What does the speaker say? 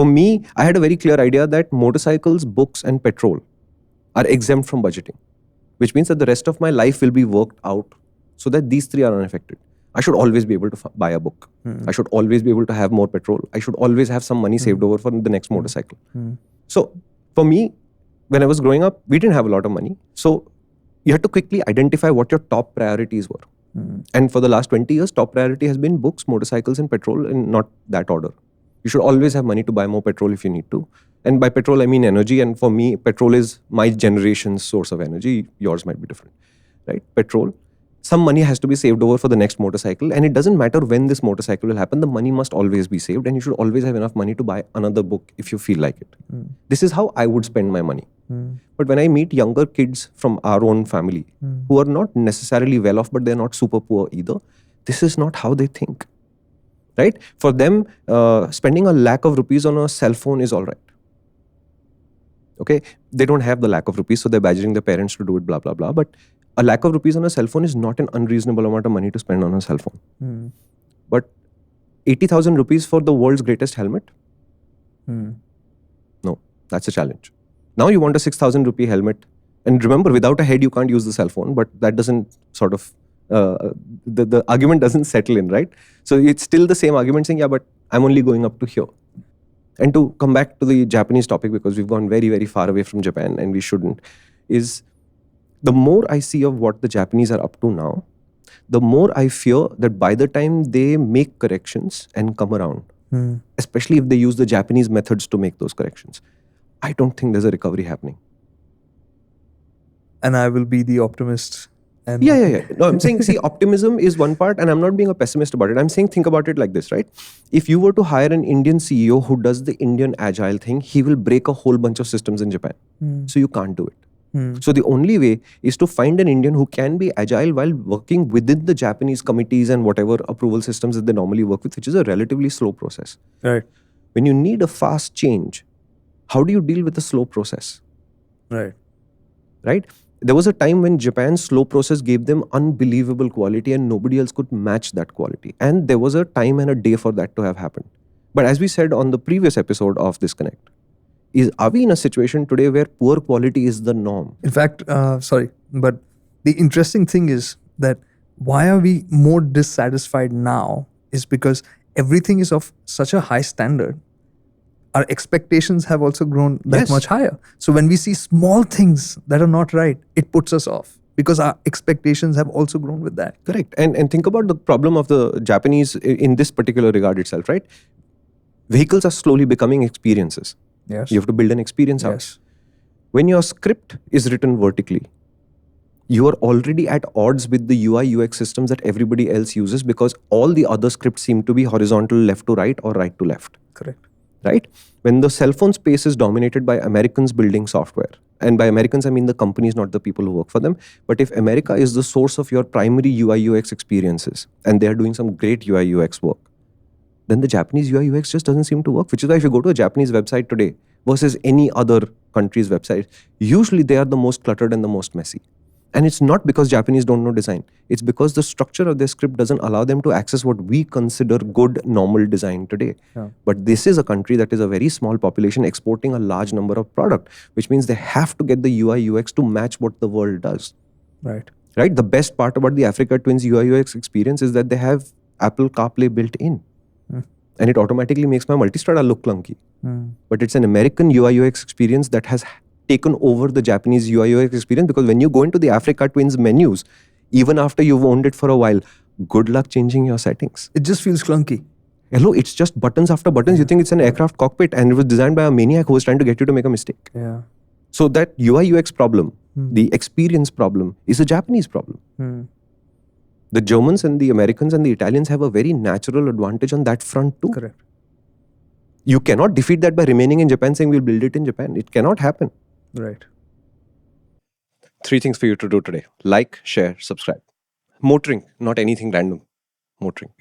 For me, I had a very clear idea that motorcycles, books, and petrol are exempt from budgeting, which means that the rest of my life will be worked out so that these three are unaffected. I should always be able to buy a book. I should always be able to have more petrol. I should always have some money saved over for the next motorcycle. So for me, when I was growing up, we didn't have a lot of money. So you had to quickly identify what your top priorities were. And for the last 20 years, top priority has been books, motorcycles, and petrol, in not that order. You should always have money to buy more petrol if you need to. And by petrol, I mean energy. And for me, petrol is my generation's source of energy. Yours might be different, right? Petrol. Some money has to be saved over for the next motorcycle. And it doesn't matter when this motorcycle will happen. The money must always be saved. And you should always have enough money to buy another book if you feel like it. This is how I would spend my money. But when I meet younger kids from our own family who are not necessarily well off, but they're not super poor either, this is not how they think. Right? For them, spending a lakh of rupees on a cell phone is all right. Okay? They don't have the lakh of rupees, so they're badgering their parents to do it, blah, blah, blah. But a lakh of rupees on a cell phone is not an unreasonable amount of money to spend on a cell phone. But 80,000 rupees for the world's greatest helmet? No, that's a challenge. Now you want a 6,000 rupee helmet. And remember, without a head, you can't use the cell phone, but that doesn't sort of, the argument doesn't settle in, right? So it's still the same argument saying, yeah, but I'm only going up to here. And to come back to the Japanese topic, because we've gone very, very far away from Japan and we shouldn't, is the more I see of what the Japanese are up to now, the more I fear that by the time they make corrections and come around, especially if they use the Japanese methods to make those corrections, I don't think there's a recovery happening. And I will be the optimist. And Yeah. No, I'm saying, see, optimism is one part, and I'm not being a pessimist about it. I'm saying, think about it like this, right? If you were to hire an Indian CEO who does the Indian agile thing, he will break a whole bunch of systems in Japan. So you can't do it. So the only way is to find an Indian who can be agile while working within the Japanese committees and whatever approval systems that they normally work with, which is a relatively slow process. Right. When you need a fast change, how do you deal with a slow process? Right? There was a time when Japan's slow process gave them unbelievable quality and nobody else could match that quality. And there was a time and a day for that to have happened. But as we said on the previous episode of Disconnect, are we in a situation today where poor quality is the norm? In fact, but the interesting thing is that why are we more dissatisfied now is because everything is of such a high standard. Our expectations have also grown that much higher. So when we see small things that are not right, it puts us off because our expectations have also grown with that. Correct. And think about the problem of the Japanese in this particular regard itself, right? Vehicles are slowly becoming experiences. Yes. You have to build an experience house. When your script is written vertically, you are already at odds with the UI UX systems that everybody else uses because all the other scripts seem to be horizontal left to right or right to left. Correct. Right? When the cell phone space is dominated by Americans building software, and by Americans I mean the companies, not the people who work for them, but if America is the source of your primary UI UX experiences and they are doing some great UI UX work, then the Japanese UI UX just doesn't seem to work, which is why if you go to a Japanese website today versus any other country's website, usually they are the most cluttered and the most messy. And it's not because Japanese don't know design. It's because the structure of their script doesn't allow them to access what we consider good, normal design today. But this is a country that is a very small population exporting a large number of product, which means they have to get the UI UX to match what the world does. Right. The best part about the Africa Twins UI UX experience is that they have Apple CarPlay built in. And it automatically makes my multistrada look clunky. But it's an American UI UX experience that has taken over the Japanese UI UX experience, because when you go into the Africa Twins menus, even after you've owned it for a while, good luck changing your settings. It just feels clunky. Hello, it's just buttons after buttons. You think it's an aircraft cockpit and it was designed by a maniac who was trying to get you to make a mistake. So that UI UX problem, the experience problem, is a Japanese problem. The Germans and the Americans and the Italians have a very natural advantage on that front too. Correct. You cannot defeat that by remaining in Japan saying we'll build it in Japan. It cannot happen. Right. 3 things for you to do today. Like, share, subscribe. MotorInc, not anything random. MotorInc.